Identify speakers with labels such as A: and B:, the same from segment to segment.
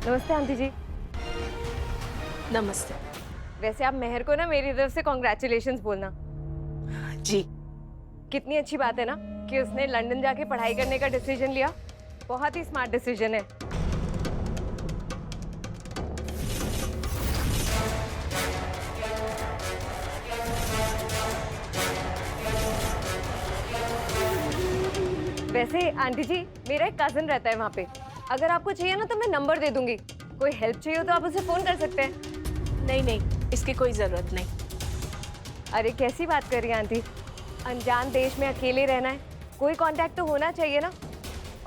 A: नमस्ते आंटी जी।
B: नमस्ते।
A: वैसे आप मेहर को ना मेरी तरफ से कॉन्ग्रेचुलेशंस बोलना।
B: जी।
A: कितनी अच्छी बात है ना कि उसने लंदन जाके पढ़ाई करने का डिसीजन लिया। बहुत ही स्मार्ट डिसीजन है। वैसे आंटी जी, मेरा एक कजन रहता है वहाँ पे। अगर आपको चाहिए ना तो मैं नंबर दे दूंगी। कोई हेल्प चाहिए हो तो आप उसे फोन कर सकते हैं।
B: नहीं नहीं, इसकी कोई जरूरत नहीं।
A: अरे कैसी बात कर रही हैं आंटी? अनजान देश में अकेले रहना है, कोई कांटेक्ट तो होना चाहिए ना।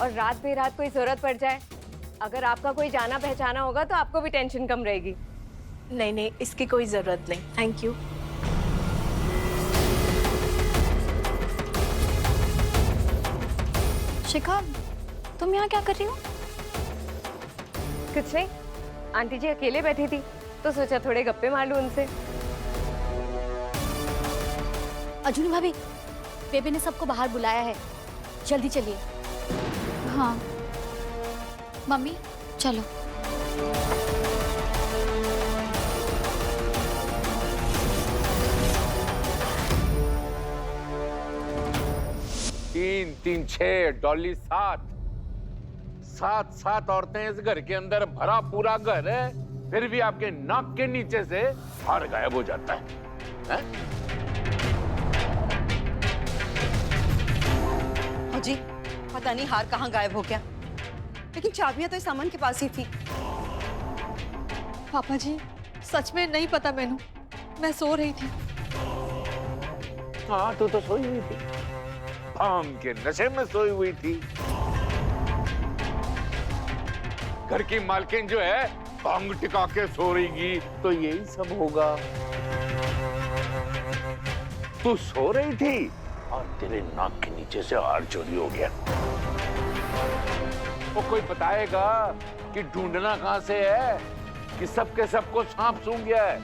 A: और रात बेरात कोई जरूरत पड़ जाए, अगर आपका कोई जाना पहचाना होगा तो आपको भी टेंशन कम रहेगी।
B: नहीं नहीं, इसकी कोई जरूरत नहीं, थैंक यू।
C: शिखा, तुम यहाँ क्या कर रही हो?
A: कुछ नहीं, आंटी जी अकेले बैठी थी तो सोचा थोड़े गप्पे मार लूं उनसे।
C: अजूनी भाभी, बेबी ने सबको बाहर बुलाया है, जल्दी चलिए। हाँ मम्मी चलो।
D: तीन तीन छह डॉली सात सात औरतें इस घर के अंदर भरा पूरा घर है, फिर भी आपके नाक के नीचे से हार गायब हो जाता है?
E: जी पता नहीं हार कहाँ गायब हो गया, लेकिन चाबियां तो इस अमन के पास ही थी।
F: पापा जी सच में नहीं पता मैनू, मैं सो रही थी।
D: हाँ तू तो सोई हुई थी, भांग के नशे में सोई हुई थी। घर की मालकिन जो है भांग टिका के सो रहीगी तो यही सब होगा। तू सो रही थी और तेरे नाक के नीचे से हार चोरी हो गया। वो कोई बताएगा कि ढूंढना कहां से है, कि सबके सबको सांप सूंघ गया है?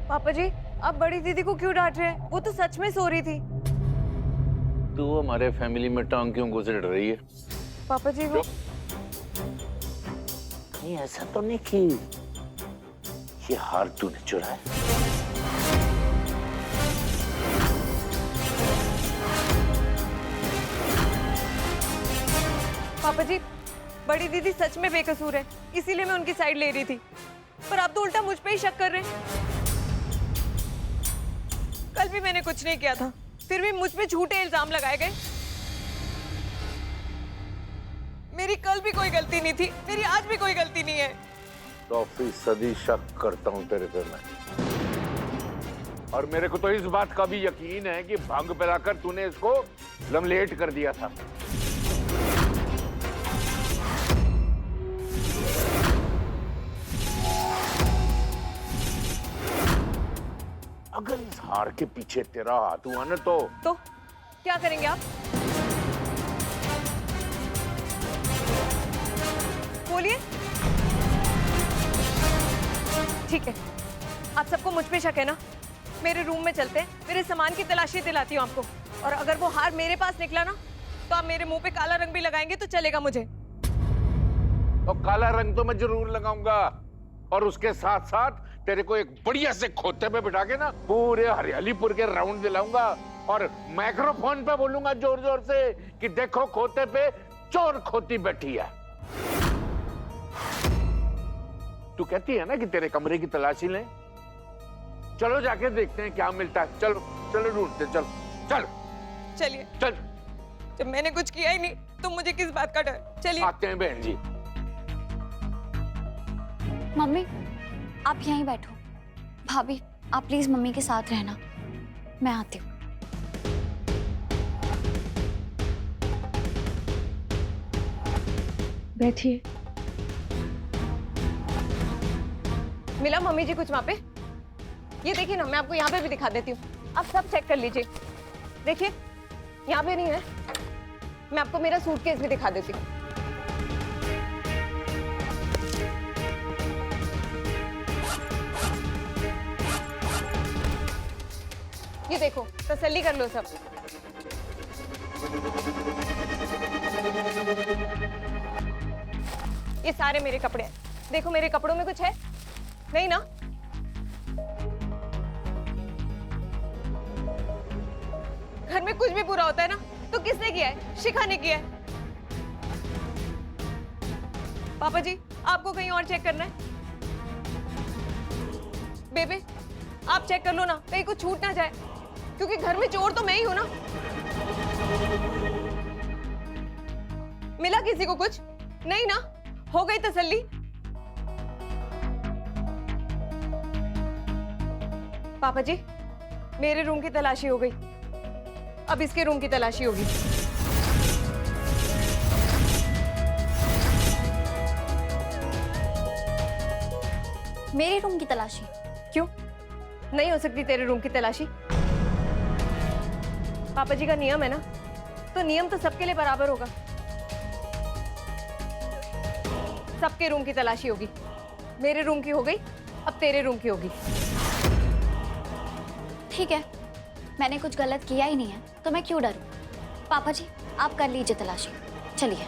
A: पापा जी, आप बड़ी दीदी को क्यों डांट रहे हैं? वो तो सच में सो रही थी।
D: तू हमारे फैमिली में टांग क्यों घुसेड़ रही है?
A: पापा जी वो
D: नहीं, ऐसा तो नहीं कि ये हार तूने चुराया।
A: पापा जी, बड़ी दीदी सच में बेकसूर है, इसीलिए मैं उनकी साइड ले रही थी। पर आप तो उल्टा मुझ पे ही शक कर रहे हैं। कल भी मैंने कुछ नहीं किया था, फिर भी मुझ पे झूठे इल्जाम लगाए गए। मेरी कल भी कोई गलती नहीं थी, मेरी आज भी कोई गलती नहीं है।
D: तो सदी शक करता हूं तेरे पे मैं, और मेरे को तो इस बात का भी यकीन है कि भांग पिलाकर तूने इसको लमलेट कर दिया था। अगर इस हार के पीछे तेरा हाथ हुआ ना तो
A: क्या करेंगे आप? बोलिए। ठीक है, आप सबको मुझ पे शक है ना? मेरे रूम में चलते हैं, मेरे सामान की तलाशी दिलाती हूँ आपको। और अगर वो हार मेरे पास निकला ना तो आप मेरे मुंह पे काला रंग भी लगाएंगे तो चलेगा मुझे।
D: और काला रंग तो मैं जरूर लगाऊंगा, और उसके साथ साथ तेरे को एक बढ़िया से खोते पे बिठा के ना पूरे हरियालीपुर के राउंड दिलाऊंगा, और माइक्रोफोन पे बोलूंगा जोर जोर से कि देखो खोते पे चोर खोती बैठी है। तू कहती है ना कि तेरे कमरे की तलाशी लें, चलो जाके देखते हैं क्या मिलता है। चलो चलो ढूंढते, चल चल
A: चलिए।
D: चल।
A: जब मैंने कुछ किया ही नहीं तो मुझे किस बात का डर? चलिए।
D: आते हैं बहन जी।
C: मम्मी आप यहीं बैठो। भाभी आप प्लीज मम्मी के साथ रहना, मैं आती हूँ।
F: बैठिए।
A: मिला मम्मी जी कुछ वहां पे? ये देखिए ना, मैं आपको यहाँ पे भी दिखा देती हूँ, आप सब चेक कर लीजिए। देखिए यहाँ पे नहीं है। मैं आपको मेरा सूटकेस भी दिखा देती हूँ। ये देखो, तसल्ली कर लो सब। ये सारे मेरे कपड़े हैं। देखो मेरे कपड़ों में कुछ है नहीं ना? घर में कुछ भी पूरा होता है ना तो किसने किया है? शिखा ने किया है। पापा जी आपको कहीं और चेक करना है? बेबे आप चेक कर लो ना, कहीं कुछ छूट ना जाए, क्योंकि घर में चोर तो मैं ही हूं ना। मिला किसी को कुछ? नहीं ना? हो गई तसल्ली? पापा जी मेरे रूम की तलाशी हो गई, अब इसके रूम की तलाशी होगी।
C: मेरे रूम की तलाशी?
A: क्यों नहीं हो सकती तेरे रूम की तलाशी? पापा जी का नियम है ना, तो नियम तो सबके लिए बराबर होगा। सबके रूम की तलाशी होगी। मेरे रूम की हो गई, अब तेरे रूम की होगी।
C: ठीक है, मैंने कुछ गलत किया ही नहीं है तो मैं क्यों डरूं? पापा जी आप कर लीजिए तलाशी, चलिए।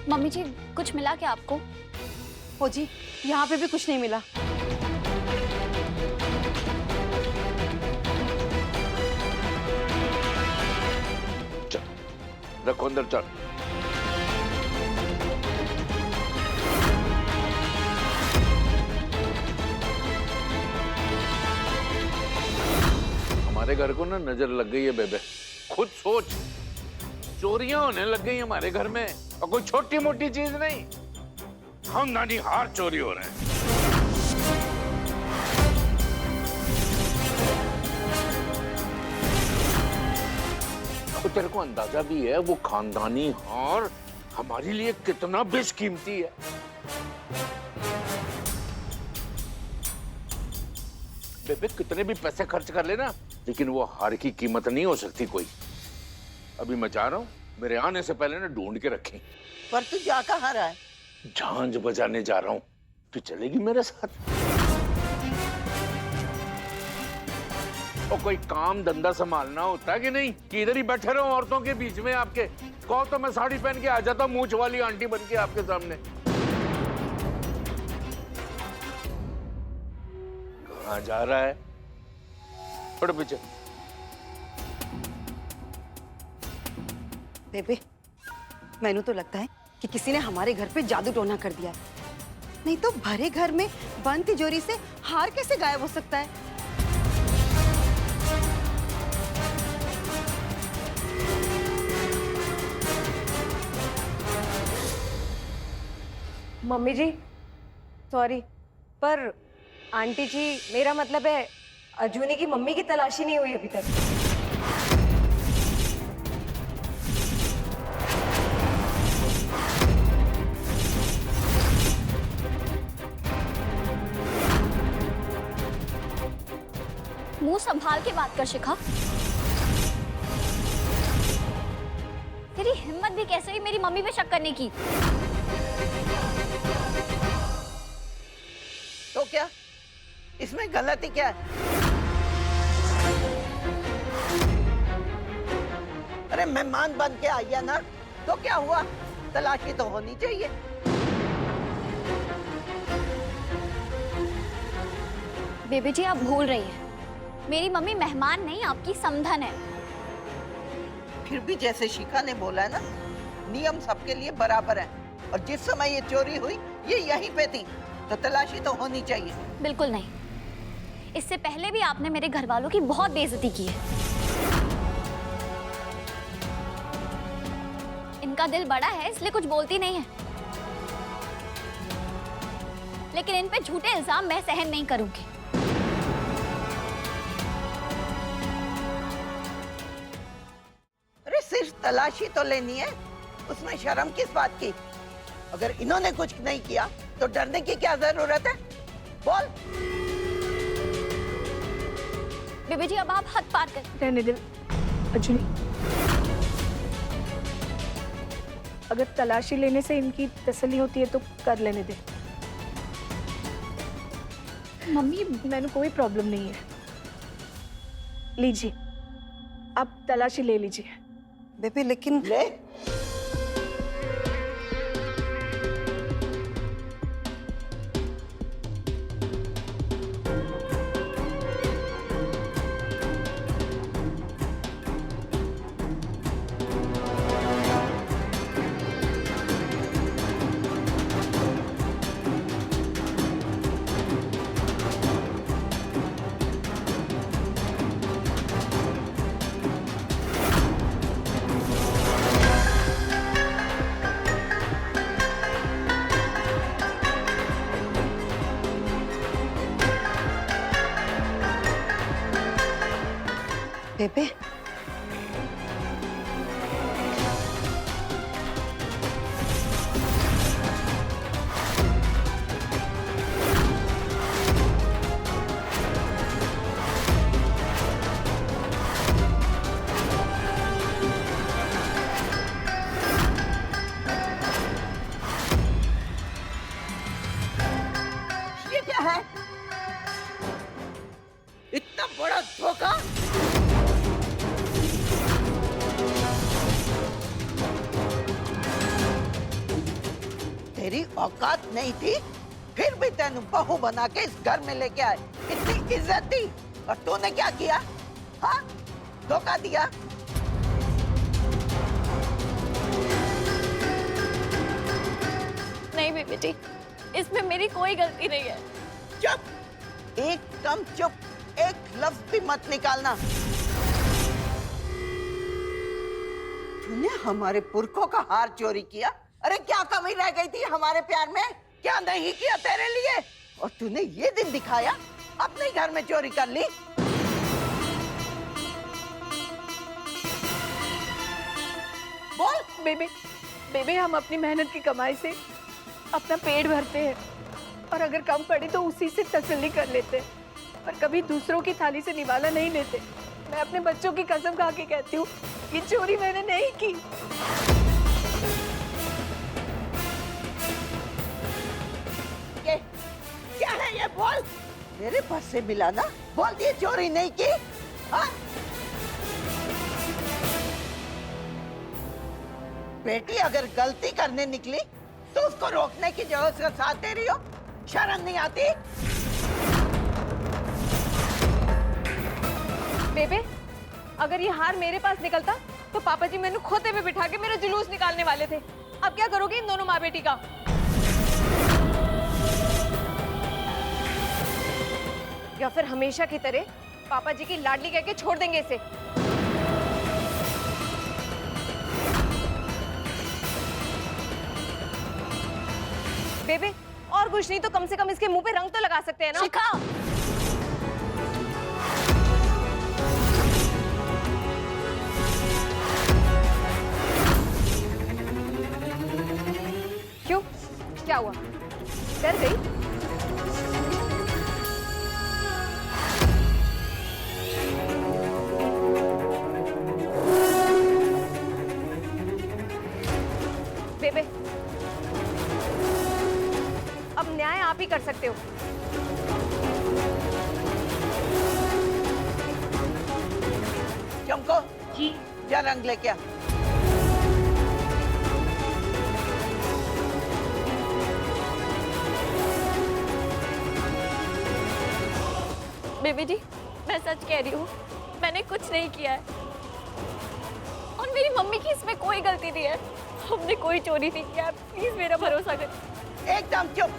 C: मम्मी जी कुछ मिला क्या आपको?
E: ओ जी यहाँ पे भी कुछ नहीं मिला।
D: चल रखो अंदर, चल। हमारे घर को ना नजर लग गई है बेबे। खुद सोच, चोरियां होने लग गई हमारे घर में, और कोई छोटी मोटी चीज नहीं, खानदानी हार चोरी हो रहे हैं। तो तेरे को अंदाजा भी है वो खानदानी हार हमारे लिए कितना बेशकीमती है। बेबे कितने भी पैसे खर्च कर लेना, लेकिन वो हार की कीमत नहीं हो सकती कोई। अभी मैं चाह रहा हूँ मेरे आने से पहले ना ढूंढ के रखें।
G: पर तू जा कहाँ रहा है?
D: झांझ बजाने जा रहा हूँ, तू चलेगी मेरे साथ? और कोई काम धंधा संभालना होता है कि नहीं, कि इधर ही बैठे रहो औरतों के बीच में? आपके कहो तो मैं साड़ी पहन के आ जाता हूँ, मूंछ वाली आंटी बन के आपके सामने। कहाँ जा रहा है? पड़ पीछे।
E: बेबे मैनू तो लगता है कि किसी ने हमारे घर पे जादू टोना कर दिया है। नहीं तो भरे घर में बंद तिजोरी से हार कैसे गायब हो सकता है?
A: मम्मी जी सॉरी, पर आंटी जी मेरा मतलब है अजूनी की मम्मी की तलाशी नहीं हुई अभी तक।
C: मुंह संभाल के बात कर शिखा। तेरी हिम्मत भी कैसे हुई मेरी मम्मी पे शक करने की?
G: तो क्या इसमें गलती क्या है? अरे मेहमान बन के आई है ना, तो क्या हुआ? तलाशी तो होनी चाहिए।
C: बेबी जी आप भूल रही हैं, मेरी मम्मी मेहमान नहीं आपकी समधन है।
G: फिर भी जैसे शिखा ने बोला है ना, नियम सबके लिए बराबर है, और जिस समय ये चोरी हुई ये यहीं पे थी, तो तलाशी तो होनी चाहिए।
C: बिल्कुल नहीं, इससे पहले भी आपने मेरे घर वालों की बहुत बेइज्जती की है। इनका दिल बड़ा है इसलिए कुछ बोलती नहीं है, लेकिन इन पे झूठे इल्जाम मैं सहन नहीं करूंगी।
G: अरे सिर्फ तलाशी तो लेनी है, उसमें शर्म किस बात की? अगर इन्होंने कुछ नहीं किया तो डरने की क्या जरूरत है? बोल।
C: बेबी जी अब आप हद पार कर।
B: रहने दे, अंजलि, अगर तलाशी लेने से इनकी तसल्ली होती है तो कर लेने दे।
C: मम्मी
B: मैंने कोई प्रॉब्लम नहीं है। लीजिए, आप तलाशी ले लीजिए।
E: बेबे लेकिन
G: ले।
E: बेबे
G: ये क्या है? इतना बड़ा धोखा? तेरी औकात नहीं थी, फिर भी तेनू बहू बना के इस घर में लेके आए। इतनी इज्जत थी और तूने क्या किया? हाँ, धोखा दिया।
C: नहीं बेबी जी, इसमें मेरी कोई गलती नहीं है।
G: चुप, एकदम चुप, एक लफ्ज भी मत निकालना। तूने हमारे पुरखों का हार चोरी किया। अरे क्या कमी रह गई थी हमारे प्यार में? क्या नहीं किया तेरे लिए? और तूने ये दिन दिखाया, अपने घर में चोरी कर ली। बोल।
B: बेबे हम अपनी मेहनत की कमाई से अपना पेट भरते हैं, और अगर कम पड़ी तो उसी से तसल्ली कर लेते हैं, पर कभी दूसरों की थाली से निवाला नहीं लेते। मैं अपने बच्चों की कसम खा के कहती हूँ, ये चोरी मैंने नहीं की।
G: ये क्या है ये? बोल। मेरे पास से मिला ना? बोल दिए चोरी नहीं की। हाँ? बेटी अगर गलती करने निकली तो उसको रोकने की जगह उसका साथ दे रही हो। शर्म नहीं आती?
A: बेबे, अगर ये हार मेरे पास निकलता तो पापा जी मैंने खोते पे बिठा के मेरा जुलूस निकालने वाले थे। अब क्या करोगे इन दोनों माँ बेटी का? या फिर हमेशा की तरह पापा जी की लाडली कह के छोड़ देंगे इसे? बेबे, और कुछ नहीं तो कम से कम इसके मुंह पे रंग तो लगा सकते हैं ना?
C: शिखा,
A: क्यों? क्या हुआ? डर गई? बेबे, अब न्याय आप ही कर सकते हो।
G: चमको जी, जा रंग लेके आ।
C: बेबी जी, मैं सच कह रही हूँ, मैंने कुछ नहीं किया है, और मेरी मम्मी की इसमें कोई गलती नहीं है। हमने कोई चोरी नहीं किया, प्लीज मेरा भरोसा कर।
G: एकदम चुप,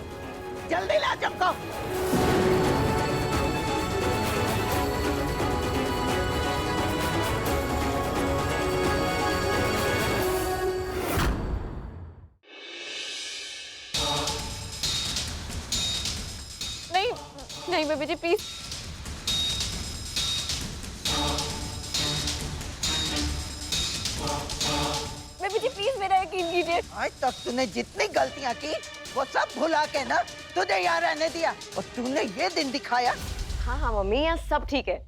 G: जल्दी ला चमको।
C: नहीं नहीं baby ji, please. Baby ji please मेरा यकीन कीजिए।
G: आज तक तूने जितनी गलतियां की वो सब भुला के ना तुझे यहाँ रहने दिया, और तूने ये दिन दिखाया।
A: हाँ हाँ मम्मी, यहाँ सब ठीक है।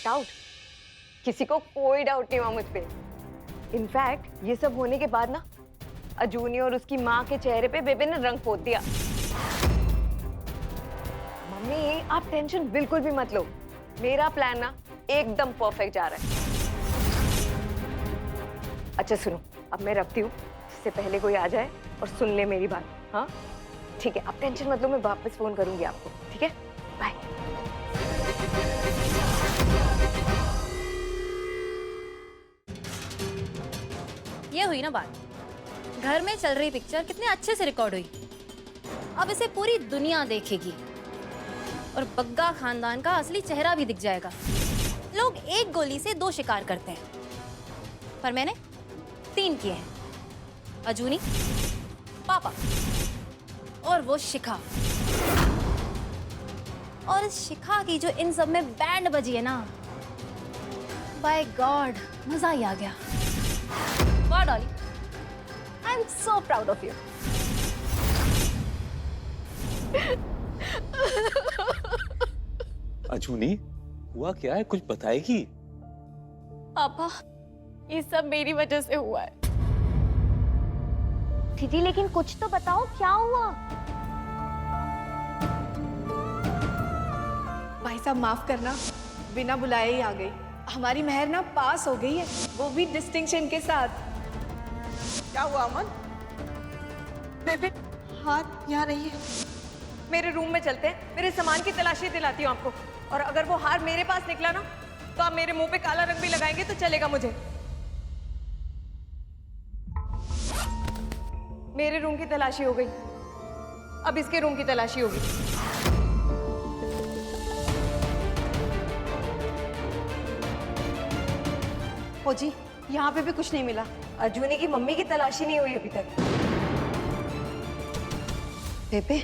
A: डाउट किसी को कोई डाउट नहीं हुआ मुझ पे। इनफैक्ट ये सब होने के बाद ना अजूनी और उसकी माँ के चेहरे पे बेबे ने रंग पोत दिया। मम्मी आप टेंशन बिल्कुल भी मत लो, मेरा प्लान ना एकदम परफेक्ट जा रहा है। अच्छा सुनो, अब मैं रखती हूँ, इससे पहले कोई आ जाए और सुन ले मेरी बात। हाँ ठीक है, आप टेंशन मत लो, मैं वापस फोन करूंगी आपको, ठीक है? बाय।
C: ये हुई ना बात, घर में चल रही पिक्चर कितने अच्छे से रिकॉर्ड हुई। अब इसे पूरी दुनिया देखेगी और बग्गा खानदान का असली चेहरा भी दिख जाएगा। लोग एक गोली से 2 शिकार करते हैं, पर मैंने 3 किए हैं। अजूनी, पापा और वो शिखा। और इस शिखा की जो इन सब में बैंड बजी है ना, बाय गॉड मजा ही आ गया। वाह Dolly, I am so proud of you.
H: अजूनी, हुआ क्या है? कुछ बताएगी?
C: पापा ये सब मेरी वजह से हुआ है।
A: दीदी लेकिन कुछ तो बताओ, क्या हुआ?
B: भाई साहब माफ करना, बिना बुलाए ही आ गई। हमारी मेहर ना पास हो गई है, वो भी डिस्टिंक्शन के साथ।
G: क्या हुआ अमन?
E: बेबे हार यहाँ नहीं है।
A: मेरे रूम में चलते हैं, मेरे सामान की तलाशी दिलाती हूँ आपको। और अगर वो हार मेरे पास निकला ना, तो आप मेरे मुंह पे काला रंग भी लगाएंगे तो चलेगा मुझे। मेरे रूम की तलाशी हो गई, अब इसके रूम की तलाशी होगी।
E: ओ जी, यहाँ पे भी कुछ नहीं मिला।
A: अजूनी की मम्मी की तलाशी नहीं हुई अभी तक।
E: बेबे